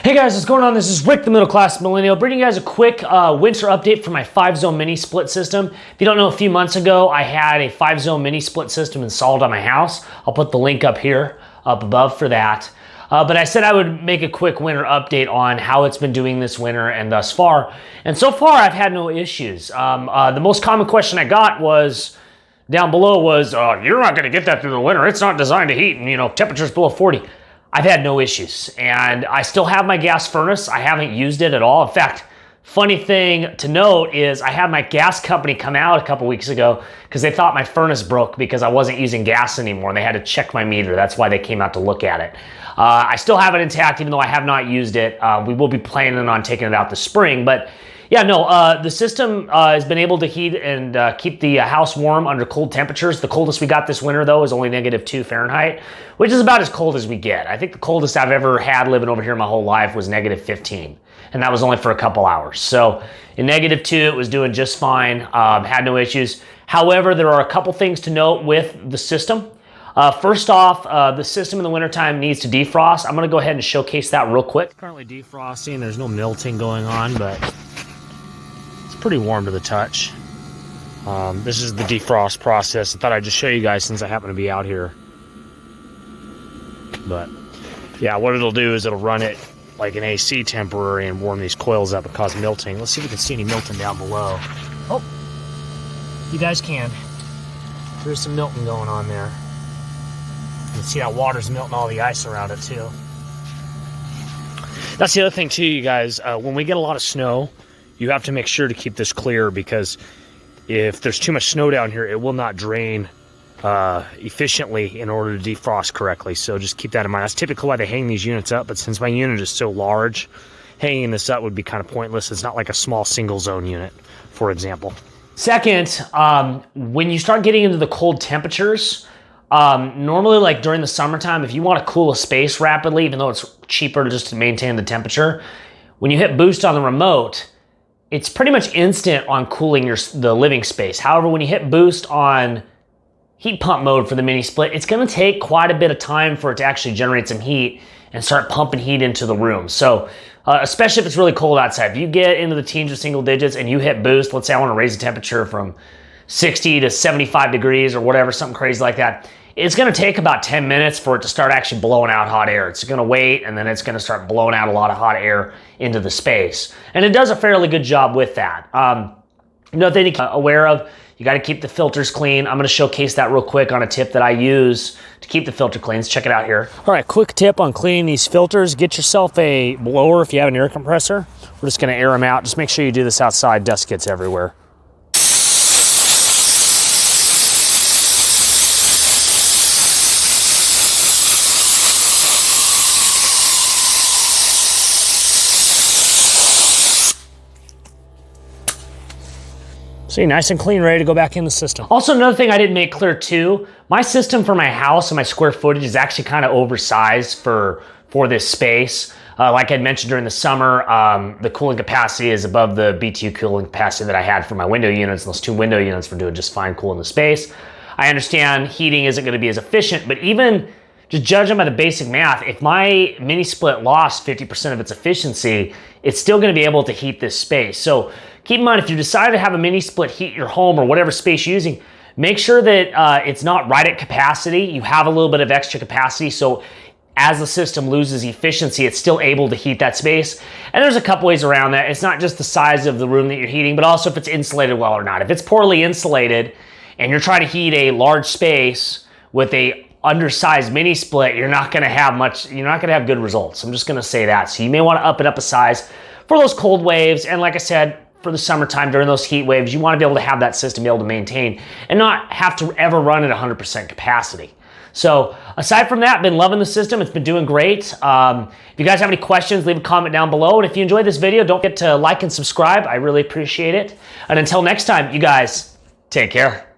Hey guys, what's going on? This is Rick, the middle class millennial, bringing you guys a quick winter update for my 5-zone mini split system. If you don't know, a few months ago, I had a 5-zone mini split system installed on my house. I'll put the link up here, up above for that. But I said I would make a quick winter update on how it's been doing this winter and thus far. And so far, I've had no issues. The most common question I got was, down below was, you're not gonna get that through the winter. It's not designed to heat and temperatures below 40. I've had no issues, and I still have my gas furnace. I haven't used it at all. In fact, funny thing to note is I had my gas company come out a couple weeks ago because they thought my furnace broke because I wasn't using gas anymore, and they had to check my meter. That's why they came out to look at it. I still have it intact, even though I have not used it. We will be planning on taking it out this spring, but yeah, no, the system has been able to heat and keep the house warm under cold temperatures. The coldest we got this winter, though, is only -2 Fahrenheit, which is about as cold as we get. I think the coldest I've ever had living over here my whole life was -15, and that was only for a couple hours. So in -2, it was doing just fine, had no issues. However, there are a couple things to note with the system. First off, the system in the wintertime needs to defrost. I'm going to go ahead and showcase that real quick. Currently defrosting. There's no melting going on, but pretty warm to the touch. This is the defrost process. I thought I'd just show you guys since I happen to be out here. But yeah, what it'll do is it'll run it like an AC temporary and warm these coils up and cause melting. Let's see if we can see any melting down below. Oh, you guys can. There's some melting going on there. You can see how water's melting all the ice around it too. That's the other thing too, you guys. When we get a lot of snow, you have to make sure to keep this clear, because if there's too much snow down here, it will not drain efficiently in order to defrost correctly. So just keep that in mind. That's typically why they hang these units up, but since my unit is so large, hanging this up would be kind of pointless. It's not like a small single zone unit, for example. Second, when you start getting into the cold temperatures, normally like during the summertime, if you want to cool a space rapidly, even though it's cheaper just to maintain the temperature, when you hit boost on the remote, it's pretty much instant on cooling the living space. However, when you hit boost on heat pump mode for the mini split, it's gonna take quite a bit of time for it to actually generate some heat and start pumping heat into the room. So, especially if it's really cold outside, if you get into the teens or single digits and you hit boost, let's say I wanna raise the temperature from 60 to 75 degrees or whatever, something crazy like that, it's gonna take about 10 minutes for it to start actually blowing out hot air. It's gonna wait, and then it's gonna start blowing out a lot of hot air into the space. And it does a fairly good job with that. Another thing to be aware of, you gotta keep the filters clean. I'm gonna showcase that real quick on a tip that I use to keep the filter clean. Let's check it out here. All right, quick tip on cleaning these filters. Get yourself a blower if you have an air compressor. We're just gonna air them out. Just make sure you do this outside, dust gets everywhere. See, nice and clean, ready to go back in the system. Also, another thing I didn't make clear too, my system for my house and my square footage is actually kind of oversized for this space. Like I mentioned during the summer, the cooling capacity is above the BTU cooling capacity that I had for my window units. Those 2 window units were doing just fine cooling the space. I understand heating isn't gonna be as efficient, but even just judging by the basic math, if my mini split lost 50% of its efficiency, it's still gonna be able to heat this space. So keep in mind, if you decide to have a mini split heat your home or whatever space you're using, make sure that it's not right at capacity. You have a little bit of extra capacity, so as the system loses efficiency, it's still able to heat that space. And there's a couple ways around that. It's not just the size of the room that you're heating, but also if it's insulated well or not. If it's poorly insulated and you're trying to heat a large space with a undersized mini split, you're not gonna have good results. I'm just gonna say that. So you may wanna up it up a size for those cold waves. And like I said, for the summertime, during those heat waves, you wanna be able to have that system be able to maintain and not have to ever run at 100% capacity. So aside from that, been loving the system. It's been doing great. If you guys have any questions, leave a comment down below. And if you enjoyed this video, don't forget to like and subscribe. I really appreciate it. And until next time, you guys take care.